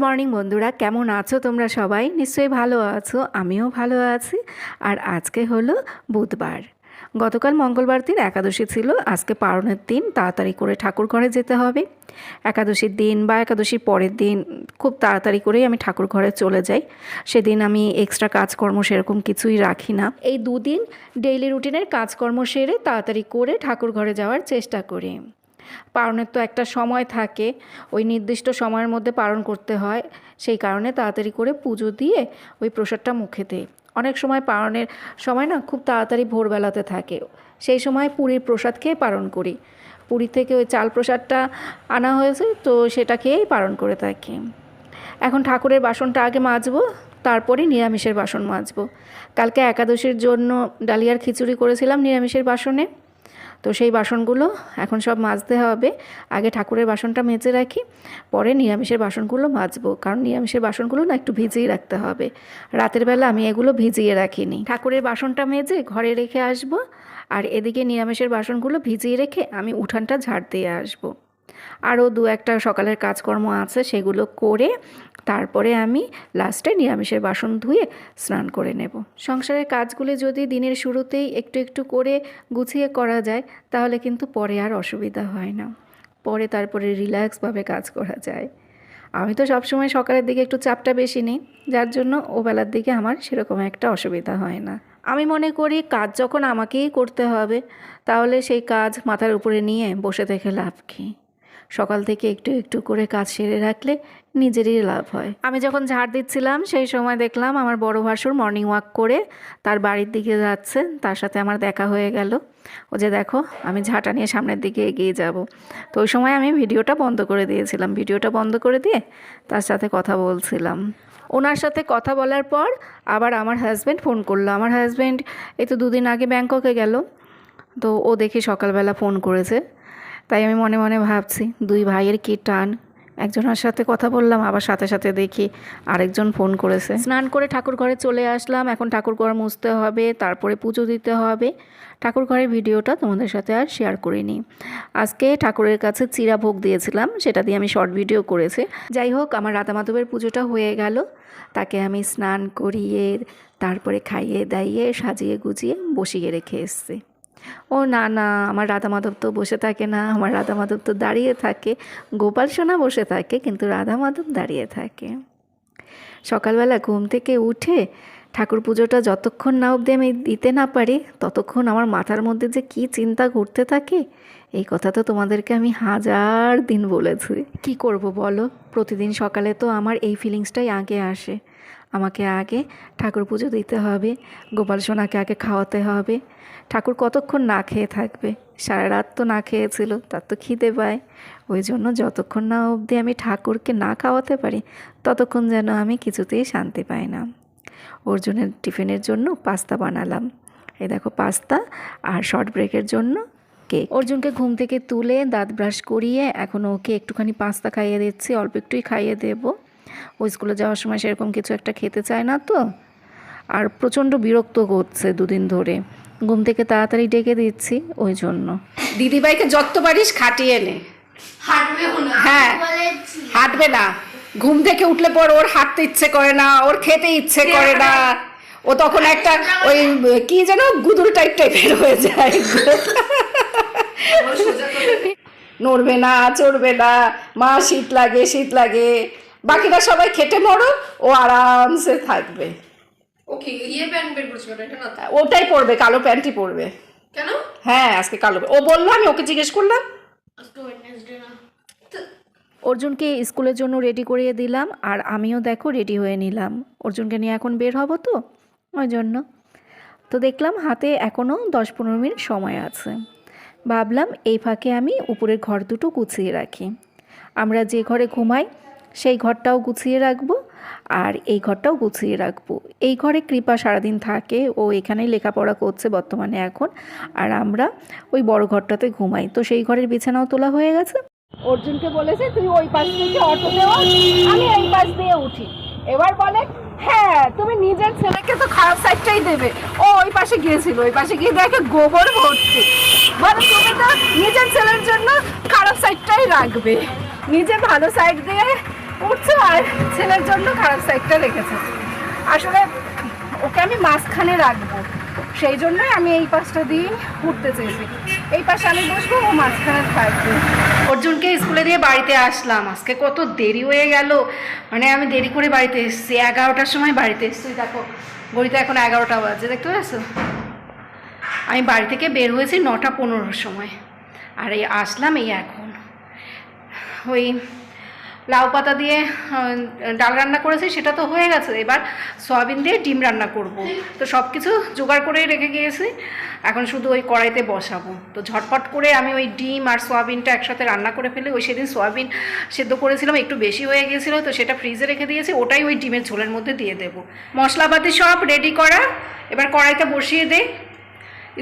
Morning বন্ধুরা, কেমন আছো তোমরা? সবাই নিশ্চয়ই ভালো আছো, আমিও ভালো আছি। আর আজকে হলো বুধবার। গতকাল মঙ্গলবার দিন একাদশী ছিল, আজকে পারণের দিন। তাড়াতাড়ি করে ঠাকুর ঘরে যেতে হবে। একাদশীর দিন বা একাদশীর পরের দিন খুব তাড়াতাড়ি করেই আমি ঠাকুর ঘরে চলে যাই। সেদিন আমি এক্সট্রা কাজকর্ম সেরকম কিছুই রাখি না। এই দুদিন ডেইলি রুটিনের কাজকর্ম সেরে তাড়াতাড়ি করে ঠাকুর ঘরে যাওয়ার চেষ্টা করি। পারণের তো একটা সময় থাকে, ওই নির্দিষ্ট সময়ের মধ্যে পারণ করতে হয়। সেই কারণে তাড়াতাড়ি করে পুজো দিয়ে ওই প্রসাদটা মুখে দিই। অনেক সময় পারণের সময় না খুব তাড়াতাড়ি ভোরবেলাতে থাকে, সেই সময় পুরীর প্রসাদ খেয়ে পারণ করি। পুরী থেকে ওই চাল প্রসাদটা আনা হয়েছে, তো সেটা খেয়েই পারণ করে থাকি। এখন ঠাকুরের বাসনটা আগে মাজবো, তারপরে নিরামিষের বাসন মাজবো। কালকে একাদশীর জন্য ডালিয়ার খিচুড়ি করেছিলাম নিরামিষের বাসনে, তো সেই বাসনগুলো এখন সব মাজতে হবে। আগে ঠাকুরের বাসনটা মেজে রাখি, পরে নিরামিষের বাসনগুলো মাজবো, কারণ নিরামিষের বাসনগুলো না একটু ভিজিয়ে রাখতে হবে। রাতের বেলা আমি এগুলো ভিজিয়ে রাখিনি। ঠাকুরের বাসনটা মেজে ঘরে রেখে আসবো, আর এদিকে নিরামিষের বাসনগুলো ভিজিয়ে রেখে আমি উঠানটা ঝাড় দিয়ে আসবো। আরও দু একটা সকালের কাজকর্ম আছে, সেগুলো করে তারপরে আমি লাস্টে নিরামিষের বাসন ধুয়ে স্নান করে নেব। সংসারের কাজগুলি যদি দিনের শুরুতেই একটু একটু করে গুছিয়ে করা যায়, তাহলে কিন্তু পরে আর অসুবিধা হয় না। পরে তারপরে রিল্যাক্সভাবে কাজ করা যায়। আমি তো সবসময় সকালের দিকে একটু চাপটা বেশি নিই, যার জন্য ওবেলার দিকে আমার সেরকম একটা অসুবিধা হয় না। আমি মনে করি কাজ যখন আমাকেই করতে হবে, তাহলে সেই কাজ মাথার উপরে নিয়ে বসে থেকে লাভ কী? সকাল থেকে একটু একটু করে কাজ সেরে রাখলে নিজেরই লাভ হয়। আমি যখন ঝাড় দিচ্ছিলাম সেই সময় দেখলাম আমার বড় ভাসুর মর্নিং ওয়াক করে তার বাড়ির দিকে যাচ্ছে। তার সাথে আমার দেখা হয়ে গেল। ও যে দেখো, আমি ঝাঁটা নিয়ে সামনের দিকে এগিয়ে যাব। তো ওই সময় আমি ভিডিওটা বন্ধ করে দিয়েছিলাম। ভিডিওটা বন্ধ করে দিয়ে তার সাথে কথা বলছিলাম। ওনার সাথে কথা বলার পর আবার আমার হাজব্যান্ড ফোন করলো। আমার হাজব্যান্ড এই তো 2 দিন আগে ব্যাংককে গেল, তো ও দেখি সকালবেলা ফোন করেছে। তাই আমি মনে মনে ভাবছি, 2 ভাইয়ের কী টান। একজনের সাথে কথা বললাম, আবার সাথে সাথে দেখি আরেকজন ফোন করেছে। স্নান করে ঠাকুর ঘরে চলে আসলাম। এখন ঠাকুর ঘর মুছতে হবে, তারপরে পুজো দিতে হবে। ঠাকুর ঘরের ভিডিওটা তোমাদের সাথে আর শেয়ার করিনি। আজকে ঠাকুরের কাছে চিরা ভোগ দিয়েছিলাম, সেটা দিয়ে আমি শর্ট ভিডিও করেছি। যাই হোক, আমার রাধা মাধবের পুজোটা হয়ে গেল। তাকে আমি স্নান করিয়ে তারপরে খাইয়ে দাইয়ে সাজিয়ে গুজিয়ে বসিয়ে রেখে এসেছি। ও না না, আমার রাধা মাধব তো বসে থাকে না, আমার রাধা মাধব তো দাঁড়িয়ে থাকে। গোপাল সোনা বসে থাকে, কিন্তু রাধা মাধব দাঁড়িয়ে থাকে। সকালবেলা ঘুম থেকে উঠে ঠাকুর পুজোটা যতক্ষণ না অবধি আমি দিতে না পারি, ততক্ষণ আমার মাথার মধ্যে যে কী চিন্তা ঘুরতে থাকে, এই কথা তো তোমাদেরকে আমি 1000 দিন বলেছি। কি করব বলো, প্রতিদিন সকালে তো আমার এই ফিলিংসটাই আগে আসে। আমাকে আগে ঠাকুর পুজো দিতে হবে, গোপাল সোনাকে আগে খাওয়াতে হবে। ঠাকুর কতক্ষণ না খেয়ে থাকবে? সারা রাত তো না খেয়েছিল, তার তো খিদে পায়। ওই জন্য যতক্ষণ না অবধি আমি ঠাকুরকে না খাওয়াতে পারি, ততক্ষণ যেন আমি কিছুতেই শান্তি পাই না। অর্জুনের টিফিনের জন্য পাস্তা বানালাম। এই দেখো পাস্তা, আর শর্ট ব্রেকের জন্য কেক। অর্জুনকে ঘুম থেকে তুলে দাঁত ব্রাশ করিয়ে এখন ওকে একটুখানি পাস্তা খাইয়ে দিচ্ছি, অল্প একটুই খাইয়ে দেবো। ও স্কুলে যাওয়ার সময় সেরকম কিছু একটা খেতে চায় না তো, আর প্রচণ্ড বিরক্ত করছে 2 দিন ধরে। ঘুম থেকে তাড়াতাড়ি ডেকে দিচ্ছি ওই জন্য। দিদিভাইকে যত পারিস খাটিয়ে নে। হ্যাঁ, হাঁটবে না। ঘুম থেকে উঠলে পর ওর হাঁটতে ইচ্ছে করে না, ওর খেতে ইচ্ছে করে না। ও তখন একটা ওই কি যেন গুদুর টাইপের হয়ে যায়। নড়বে না, চড়বে না, মা শীত লাগে শীত লাগে। বাকিরা সবাই খেটে মরো, ও আরামসে থাকবে। ওটাই পরবে, কালো প্যান্টই পরবে। কেন? হ্যাঁ, আজকে কালো। ও বললো, আমি ওকে জিজ্ঞেস করলাম। অর্জুনকে স্কুলের জন্য রেডি করিয়ে দিলাম, আর আমিও দেখো রেডি হয়ে নিলাম। অর্জুনকে নিয়ে এখন বের হব তো, ওই জন্য। তো দেখলাম হাতে এখনও 10-15 মিনিট সময় আছে। ভাবলাম এই ফাঁকে আমি উপরের ঘর দুটো গুছিয়ে রাখি। আমরা যে ঘরে ঘুমাই সেই ঘরটাও গুছিয়ে রাখবো, আর এই ঘরটাও গুছিয়ে রাখবো। এই ঘরে কৃপা সারাদিন থাকে, ও এখানেই লেখাপড়া করছে বর্তমানে এখন। আর আমরা ওই বড় ঘরটাতে ঘুমাই, তো সেই ঘরের বিছানাও তোলা হয়ে গেছে। অর্জুনকে বলেছে তুই ওই পাশ থেকে অটো দেওয়া, আমি এই পাশ দিয়ে উঠি। এবার বলে, হ্যাঁ তুমি নিজের ছেলেকে তো খারাপ সাইডটাই দেবে। ও ওই পাশে গিয়েছিল, ওই পাশে গিয়ে দেখে গোবর ভর্তি। বলে তুমি তো নিজের ছেলের জন্য খারাপ সাইডটাই রাখবে, নিজে ভালো সাইড দিয়ে উঠছে আর ছেলের জন্য খারাপ সাইডটা রেখেছে। আসলে ওকে আমি মাঝখানে রাখবো, সেই জন্যই আমি এই পাশটা দিয়ে উঠতে চেয়েছি। এই পাশে আমি বসবো, ও মাঝখানে থাকবে। অর্জুনকে স্কুলে দিয়ে বাড়িতে আসলাম। আজকে কত দেরি হয়ে গেল, মানে আমি দেরি করে বাড়িতে এসেছি, 11টার সময় বাড়িতে এসেছি। দেখো ঘড়িতে এখন 11টা বাজে, দেখতে পাচ্ছ? আমি বাড়ি থেকে বের হয়েছি 9টা 15-র সময়, আর এই আসলাম এই এখন। ওই লাউ পাতা দিয়ে ডাল রান্না করেছি, সেটা তো হয়ে গেছে। এবার সয়াবিন দিয়ে ডিম রান্না করব। তো সব কিছু জোগাড় করেই রেখে গিয়েছি, এখন শুধু ওই কড়াইতে বসাবো। তো ঝটপট করে আমি ওই ডিম আর সয়াবিনটা একসাথে রান্না করে ফেলি। ওই সেদিন সয়াবিন সেদ্ধ করেছিলাম, একটু বেশি হয়ে গিয়েছিলো, তো সেটা ফ্রিজে রেখে দিয়েছি, ওটাই ওই ডিমের ঝোলের মধ্যে দিয়ে দেবো। মশলাপাতি সব রেডি করা, এবার কড়াইতে বসিয়ে দে।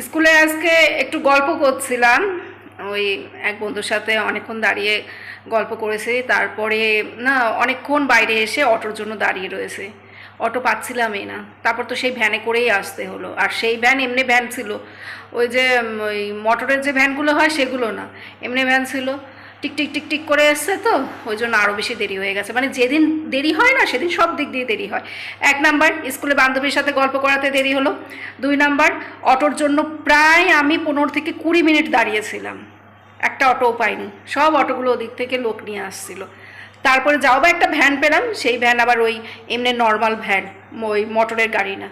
স্কুলে আজকে একটু গল্প করছিলাম, ওই এক বন্ধুর সাথে অনেকক্ষণ দাঁড়িয়ে গল্প করেছে। তারপরে না অনেকক্ষণ বাইরে এসে অটোর জন্য দাঁড়িয়ে রয়েছে, অটো পাচ্ছিলামই না। তারপর তো সেই ভ্যানে করেই আসতে হলো, আর সেই ভ্যান এমনি ভ্যান ছিল, ওই যে ওই মোটরের যে ভ্যানগুলো হয় সেগুলো না, এমনি ভ্যান ছিল। টিকটিক টিকটিক করে এসছে, তো ওই জন্য আরও বেশি দেরি হয়ে গেছে। মানে যেদিন দেরি হয় না সেদিন সব দিক দিয়ে দেরি হয়। 1 নাম্বার স্কুলে বান্ধবীর সাথে গল্প করাতে দেরি হলো। 2 নাম্বার অটোর জন্য প্রায় আমি 15 থেকে 20 মিনিট দাঁড়িয়েছিলাম, একটা অটোও পাইনি। সব অটোগুলো ওদিক থেকে লোক নিয়ে আসছিল। তারপরে যাও বা একটা ভ্যান পেলাম, সেই ভ্যান আবার ওই এমনি নর্মাল ভ্যান, ওই মোটরের গাড়ি না,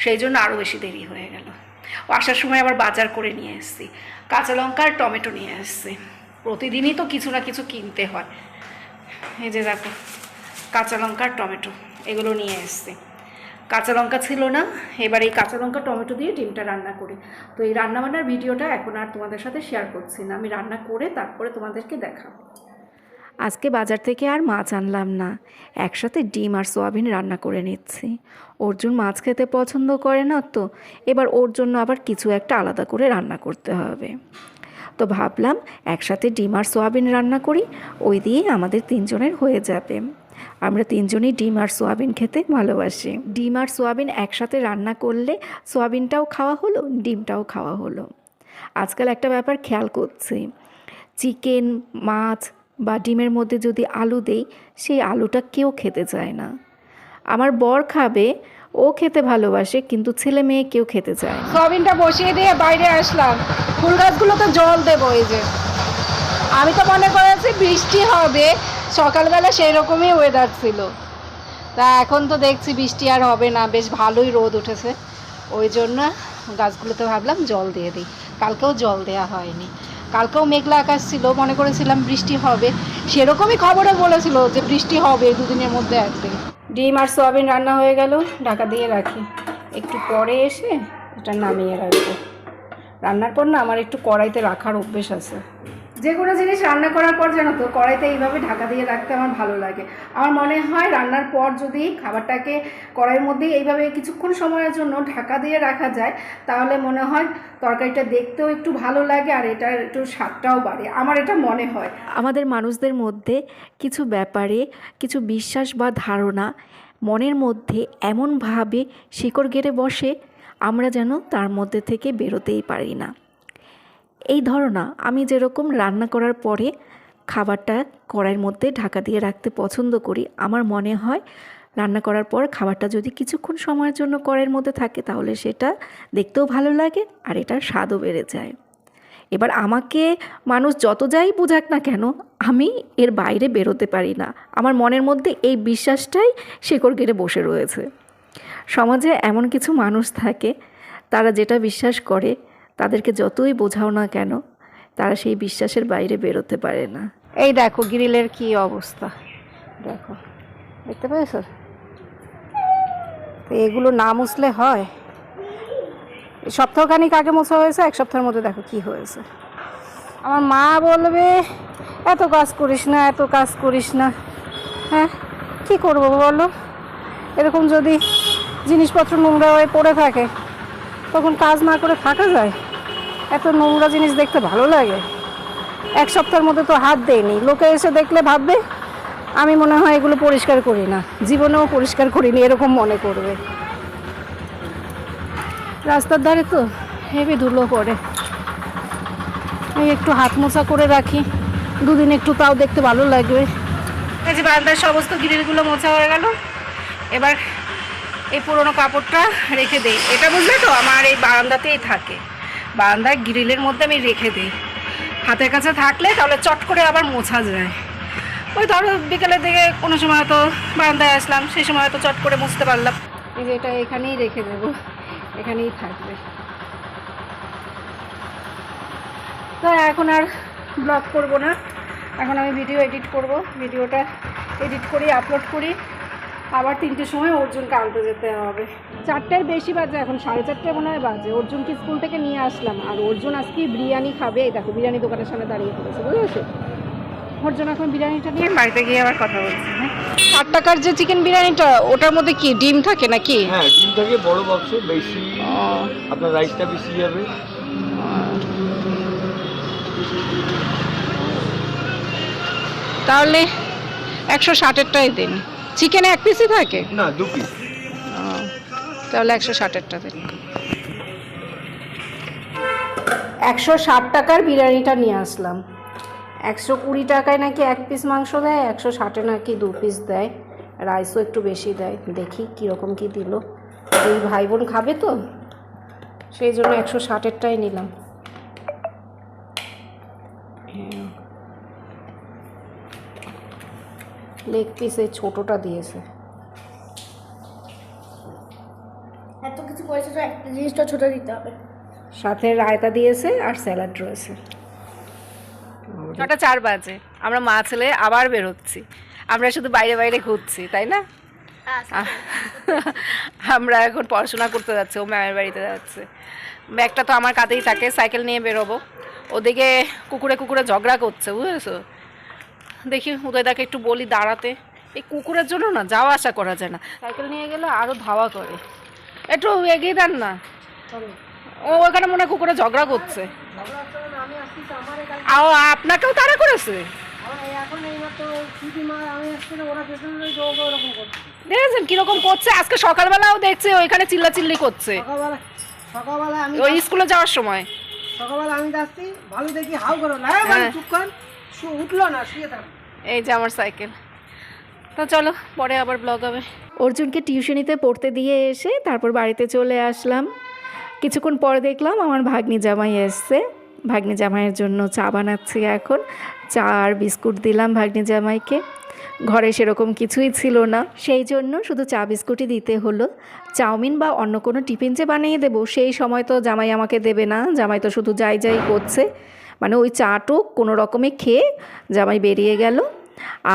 সেই জন্য আরও বেশি দেরি হয়ে গেল। আসার সময় আবার বাজার করে নিয়ে এসেছি, কাঁচা লঙ্কা আর টমেটো নিয়ে এসেছি। প্রতিদিনই তো কিছু না কিছু কিনতে হয়। এই যে দেখো কাঁচা লঙ্কা আর টমেটো এগুলো নিয়ে এসেছি। কাঁচা লঙ্কা ছিল না, এবার এই কাঁচা লঙ্কা টমেটো দিয়ে ডিমটা রান্না করি। তো এই রান্নাবান্নার ভিডিওটা এখন আর তোমাদের সাথে শেয়ার করছি না, আমি রান্না করে তারপরে তোমাদেরকে দেখাবো। আজকে বাজার থেকে আর মাছ আনলাম না, একসাথে ডিম আর সোয়াবিন রান্না করে নিচ্ছি। অর্জুন মাছ খেতে পছন্দ করে না, তো এবার ওর জন্য আবার কিছু একটা আলাদা করে রান্না করতে হবে। তো ভাবলাম একসাথে ডিম আর সোয়াবিন রান্না করি, ওই দিয়ে আমাদের 3 জনের হয়ে যাবে। আমরা 3 জনই ডিম আর সোয়াবিন খেতে ভালোবাসি। ডিম আর সোয়াবিন একসাথে রান্না করলে সোয়াবিনটাও খাওয়া হলো, ডিমটাও খাওয়া হলো। আজকাল একটা ব্যাপার খেয়াল করছি, চিকেন, মাছ বা ডিমের মধ্যে যদি আলু দেই, সেই আলুটা কেউ খেতে চায় না। আমার বর খাবে, ও খেতে ভালোবাসে, কিন্তু ছেলে মেয়ে কেউ খেতে চায় না। সোয়াবিনটা বসিয়ে দিয়ে বাইরে আসলাম, ফুল গাছগুলো তো জল দেবো। এই যে আমি তো মনে করেছি বৃষ্টি হবে, সকালবেলা সেই রকমই ওয়েদার ছিল, তা এখন তো দেখছি বৃষ্টি আর হবে না, বেশ ভালোই রোদ উঠেছে। ওই জন্য গাছগুলোতে ভাবলাম জল দিয়ে দিই। কালকেও জল দেওয়া হয়নি, কালকেও মেঘলা আকাশ ছিল, মনে করেছিলাম বৃষ্টি হবে, সেরকমই খবরে বলেছিল যে বৃষ্টি হবে 2 দিনের মধ্যে একদিন। ডিম আর সোয়াবিন রান্না হয়ে গেল, ঢাকা দিয়ে রাখি। একটু পরে এসে এটা নামিয়ে রাখবো। রান্নার পর না আমার একটু কড়াইতে রাখার অভ্যেস আছে। যে কোনো জিনিস রান্না করার পর জানো তো কড়াইতে এইভাবে ঢাকা দিয়ে রাখতে আমার ভালো লাগে। আমার মনে হয় রান্নার পর যদি খাবারটাকে কড়াইয়ের মধ্যে এইভাবে কিছুক্ষণ সময়ের জন্য ঢাকা দিয়ে রাখা যায়, তাহলে মনে হয় তরকারিটা দেখতেও একটু ভালো লাগে, আর এটার একটু স্বাদটাও বাড়ে। আমার এটা মনে হয়। আমাদের মানুষদের মধ্যে কিছু ব্যাপারে কিছু বিশ্বাস বা ধারণা মনের মধ্যে এমনভাবে শিকড় গেড়ে বসে, আমরা যেন তার মধ্যে থেকে বেরোতেই পারি না। এই ধারণা, আমি যেরকম রান্না করার পরে খাবারটা কড়াইয়ের মধ্যে ঢাকা দিয়ে রাখতে পছন্দ করি, আমার মনে হয় রান্না করার পর খাবারটা যদি কিছুক্ষণ সময়ের জন্য কড়াইয়ের মধ্যে থাকে, তাহলে সেটা দেখতেও ভালো লাগে আর এটার স্বাদও বেড়ে যায়। এবার আমাকে মানুষ যত যাই বোঝাক না কেন, আমি এর বাইরে বেরোতে পারি না। আমার মনের মধ্যে এই বিশ্বাসটাই শিকড় গেড়ে বসে রয়েছে। সমাজে এমন কিছু মানুষ থাকে, তারা যেটা বিশ্বাস করে তাদেরকে যতই বোঝাও না কেন, তারা সেই বিশ্বাসের বাইরে বেরোতে পারে না। এই দেখো গ্রিলের কি অবস্থা, দেখো, দেখতে পেয়েছো? তো এগুলো না মুছলে হয়? সপ্তাহখানিক আগে মোছা হয়েছে, 1 সপ্তাহের মধ্যে দেখো কি হয়েছে। আমার মা বলবে এত কাজ করিস না, এত কাজ করিস না। হ্যাঁ, কী করবো বলো? এরকম যদি জিনিসপত্র নোংরা হয়ে পড়ে থাকে, তখন কাজ না করে থাকা যায়? এত নোংরা জিনিস দেখতে ভালো লাগে? 1 সপ্তাহের মধ্যে তো হাত দেয়নি, লোকে এসে দেখলে ভাববে আমি মনে হয় এগুলো পরিষ্কার করি না, জীবনেও পরিষ্কার করিনি, এরকম মনে করবে। রাস্তার ধারে তো হেভি ধুলো পড়ে, এই একটু হাত মোছা করে রাখি, 2 দিন একটু তাও দেখতে ভালো লাগবে। এই যে বারান্দার সমস্ত গ্রিলগুলো মোছা হয়ে গেল। এবার এই পুরোনো কাপড়টা রেখে দিই। এটা বুঝলে তো আমার এই বারান্দাতেই থাকে, বারান্দার গ্রিলের মধ্যে আমি রেখে দিই। হাতের কাছে থাকলে তাহলে চট করে আবার মোছা যায়। ওই ধরো বিকেলের দিকে কোনো সময় হয়তো বারান্দায় আসলাম, সেই সময় হয়তো চট করে মুছতে পারলাম। এই যে এটা এখানেই রেখে দেবো, এখানেই থাকবে। তো এখন আর ব্লগ করব না, এখন আমি ভিডিও এডিট করব। ভিডিওটা এডিট করি, আপলোড করি। আবার 3টের সময় অর্জুনকে আনতে যেতে হবে। 4টার বেশি বাজে, এখন 4:30 মনে হয় বাজে। অর্জুনকে স্কুল থেকে নিয়ে আসলাম, আর অর্জুন আজকে বিরিয়ানি খাবে। এই দেখো বিরিয়ানি দোকানের সামনে দাঁড়িয়ে পড়েছে, বুঝেছো? অর্জুন এখন বিরিয়ানিটা নিয়ে বাড়িতে গিয়ে আবার কথা বলছি। হ্যাঁ, 8 টাকার যে চিকেন বিরিয়ানিটা, ওটার মধ্যে কি ডিম থাকে নাকি? হ্যাঁ, ডিম থাকে বড় বক্সে, বেশি আপনার রাইসটা বেশি যাবে। তাহলে 160-এরটাই দিন। চিকেনে 1 পিসই থাকে না, 2 পিস। তাহলে 160-এরটা দিন। 160 টাকার বিরিয়ানিটা নিয়ে আসলাম। 120 টাকায় নাকি 1 পিস মাংস দেয়, 160-এ নাকি 2 পিস দেয়। রাইসও একটু বেশি দেয়। দেখি কীরকম কী দিল। 2 ভাই বোন খাবে তো, সেই জন্য 160-এরটাই নিলাম। লেগ পিস এই ছোটোটা দিয়েছে। এত কিছু করেছে তো একটা জিনিসটা ছোট দিতে হবে। সাথে রায়তা দিয়েছে আর স্যালাড রয়েছে। 4:04 বাজে, আমরা মা ছেলে আবার বেরোচ্ছি। আমরা শুধু বাইরে বাইরে ঘুরছি, তাই না? আমরা এখন পড়াশোনা করতে যাচ্ছি, ও ম্যামের বাড়িতে যাচ্ছে। ব্যাগটা তো আমার কাঁধেই থাকে, সাইকেল নিয়ে বেরোবো। ওদিকে কুকুরে কুকুরে ঝগড়া করছে, বুঝেছো? দেখি উদয়দাকে একটু বলি দাঁড়াতে। এই কুকুরের জন্য না যাওয়া আসা করা যায় না, সাইকেল নিয়ে গেলে আরও ধাওয়া করে। একটু এগিয়ে দেন না। ও ওখানে মনে হয় কুকুরে ঝগড়া করছে। আপনাকেও তাড়া করেছে? দেখেছেন কিরকম করছে? আজকে সকালবেলাও দেখছে ওইখানে চিল্লাচিল্লি করছে। সকালবেলা আমি ওই স্কুলে যাওয়ার সময় সকালবেলা আমি যাচ্ছি, ভালো দেখি হাউ করো না, চুপ কর, উঠলো না, শুয়ে থাক। এই যে আমার সাইকেল। তো চলো পরে আবার ব্লগ হবে। অর্জুনকে টিউশনিতে পড়তে দিয়ে এসে তারপর বাড়িতে চলে আসলাম। কিছুক্ষণ পরে দেখলাম আমার ভাগ্নি জামাই এসছে। ভাগ্নি জামাইয়ের জন্য চা বানাচ্ছি এখন। চা আর বিস্কুট দিলাম ভাগ্নি জামাইকে। ঘরে সেরকম কিছুই ছিল না, সেই জন্য শুধু চা বিস্কুটই দিতে হলো। চাউমিন বা অন্য কোনো টিফিন যে বানিয়ে দেবো সেই সময় তো জামাই আমাকে দেবে না। জামাই তো শুধু যাই যাই করছে, মানে ওই চাটুক কোনো রকমে খেয়ে জামাই বেরিয়ে গেল।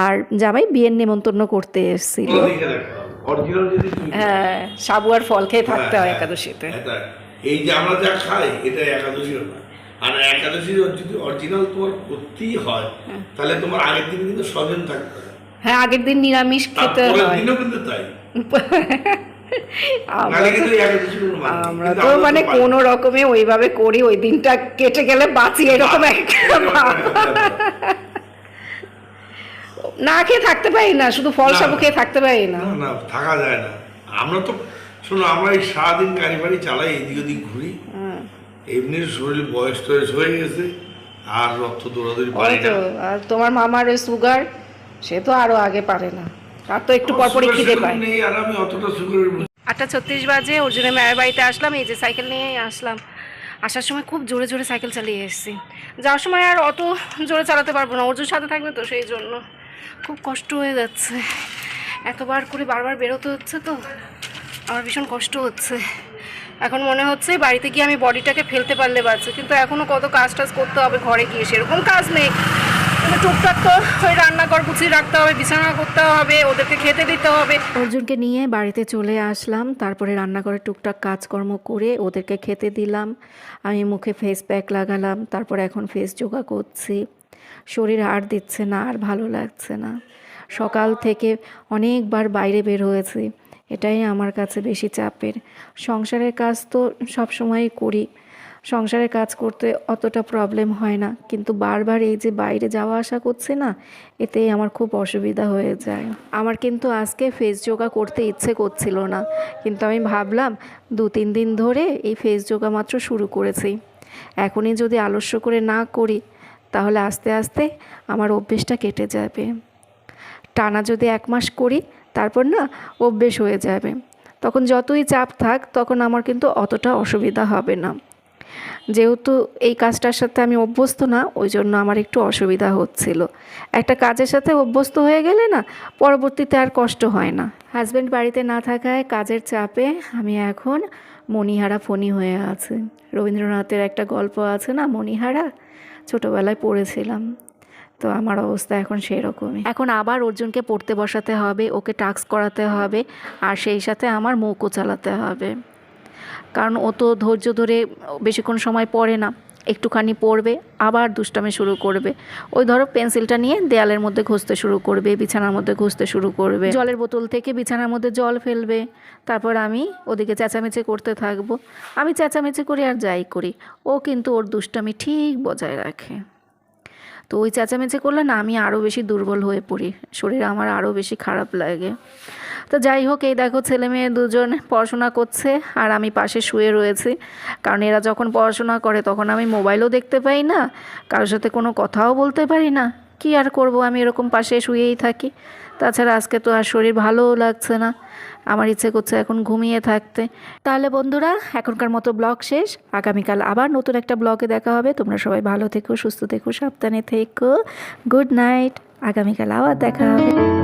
আর জামাই বিয়ের নেমন্তন্ন করতে এসেছিল। হ্যাঁ, সাবু আর ফল খেয়ে থাকতে হয় একাদশীতে। এই যে আমরা যা খাই এটা একাদশীর না। আর একাদশীর যদি অরিজিনাল তোমার করতেই হয় তাহলে তোমার আগের দিন কিন্তু স্বজন থাকতে হয়। হ্যাঁ, আগের দিন নিরামিষ খেতে হয়। দিনও কিন্তু তাই। আমরা তো মানে কোনো রকমে ওইভাবে করি, ওই দিনটা কেটে গেলে বাঁচি, এরকম একটা না খেয়ে থাকতে পারি না, শুধু ফল সাবু খেয়ে থাকতে পারি না। না, থাকা যায় না। আমরা তো শোনো, আমরা এই সারাদিন গাড়ি বাড়ি চালাই, এদিক ওদিক ঘুরি। এমনি শরীর বয়স টয়স হয়ে গেছে, আর রক্ত দৌড়াদৌড়ি পারি না। আর তোমার মামার সুগার, সে তো আরো আগে পারে না, তার তো একটু পরপরই খিদে পায়। আর আমি অতটা সুগারের 8:36 বাজে অর্জুনের মায়ের বাড়িতে আসলাম। এই যে সাইকেল নিয়েই আসলাম। আসার সময় খুব জোরে জোরে সাইকেল চালিয়ে এসেছি। যাওয়ার সময় আর অত জোরে চালাতে পারবো না, অর্জুন সাথে থাকবে তো, সেই জন্য খুব কষ্ট হয়ে যাচ্ছে। এতবার করে বারবার বেরোতে হচ্ছে তো আমার ভীষণ কষ্ট হচ্ছে। এখন মনে হচ্ছে বাড়িতে গিয়ে আমি বডিটাকে ফেলতে পারলে বাঁচে, কিন্তু এখনও কত কাজ টাজ করতে হবে ঘরে গিয়ে, সেরকম কাজ নেই। কিন্তু টুকটাক তো ওই রান্নাঘর গুছিয়ে রাখতে হবে, বিছানা করতে হবে, ওদেরকে খেতে দিতে হবে। অর্জুনকে নিয়ে বাড়িতে চলে আসলাম, তারপরে রান্নাঘরে টুকটাক কাজকর্ম করে ওদেরকে খেতে দিলাম। আমি মুখে ফেস প্যাক লাগালাম, তারপরে এখন ফেস যোগা করছি। শরীর আর দিচ্ছে না, আর ভালো লাগছে না। সকাল থেকে অনেকবার বাইরে বের হয়েছি, এটাই আমার কাছে বেশি চাপের। সংসারের কাজ তো সবসময়ই করি, সংসারের কাজ করতে অতটা প্রবলেম হয় না, কিন্তু বারবার এই যে বাইরে যাওয়া আসা করছে না, এতেই আমার খুব অসুবিধা হয়ে যায়। আমার কিন্তু আজকে ফেস যোগা করতে ইচ্ছে করছিল না, কিন্তু আমি ভাবলাম 2-3 দিন ধরে এই ফেস যোগা মাত্র শুরু করেছি, এখনই যদি আলস্য করে না করি তাহলে আস্তে আস্তে আমার অভ্যেসটা কেটে যাবে। টানা যদি 1 মাস করি তারপর না অভ্যেস হয়ে যাবে, তখন যতই চাপ থাক তখন আমার কিন্তু অতটা অসুবিধা হবে না। যেহেতু এই কাজটার সাথে আমি অভ্যস্ত না, ওই জন্য আমার একটু অসুবিধা হচ্ছিল। একটা কাজের সাথে অভ্যস্ত হয়ে গেলে না পরবর্তীতে আর কষ্ট হয় না। হাজব্যান্ড বাড়িতে না থাকায় কাজের চাপে আমি এখন মণিহারা ফণী হয়ে আছি। রবীন্দ্রনাথের একটা গল্প আছে না, মণিহারা, ছোটোবেলায় পড়েছিলাম। তো আমার অবস্থা এখন সেরকমই। এখন আবার অর্জুনকে পড়তে বসাতে হবে, ওকে টাস্ক করাতে হবে, আর সেই সাথে আমার মুখও চালাতে হবে, কারণ ও তো ধৈর্য ধরে বেশিক্ষণ সময় পড়ে না। একটুখানি পড়বে আবার দুষ্টামি শুরু করবে। ওই ধরো পেন্সিলটা নিয়ে দেয়ালের মধ্যে ঘষতে শুরু করবে, বিছানার মধ্যে ঘষতে শুরু করবে, জলের বোতল থেকে বিছানার মধ্যে জল ফেলবে। তারপর আমি ওদিকে চেঁচামেচি করতে থাকবো। আমি চেঁচামেচি করি আর যাই করি, ও কিন্তু ওর দুষ্টামি ঠিক বজায় রাখে। তো ওই চেঁচামেচি করলে না আমি আরও বেশি দুর্বল হয়ে পড়ি, শরীর আমার আরও বেশি খারাপ লাগে। তো যাই হোক, এই দেখো ছেলে মেয়ে দুজন পড়াশোনা করছে আর আমি পাশে শুয়ে রয়েছি, কারণ এরা যখন পড়াশোনা করে তখন আমি মোবাইলও দেখতে পাই না, কারোর সাথে কোনো কথাও বলতে পারি না। কি আর করব, আমি এরকম পাশে শুয়েই থাকি। তাছাড়া আজকে তো আর শরীর ভালোও লাগছে না, আমার ইচ্ছে করছে এখন ঘুমিয়ে থাকতে। তাহলে বন্ধুরা, এখনকার মতো ব্লগ শেষ। আগামীকাল আবার নতুন একটা ব্লগে দেখা হবে। তোমরা সবাই ভালো থেকো, সুস্থ থেকো, সাবধানে থেকো। Good night. আগামীকাল আবার দেখা হবে।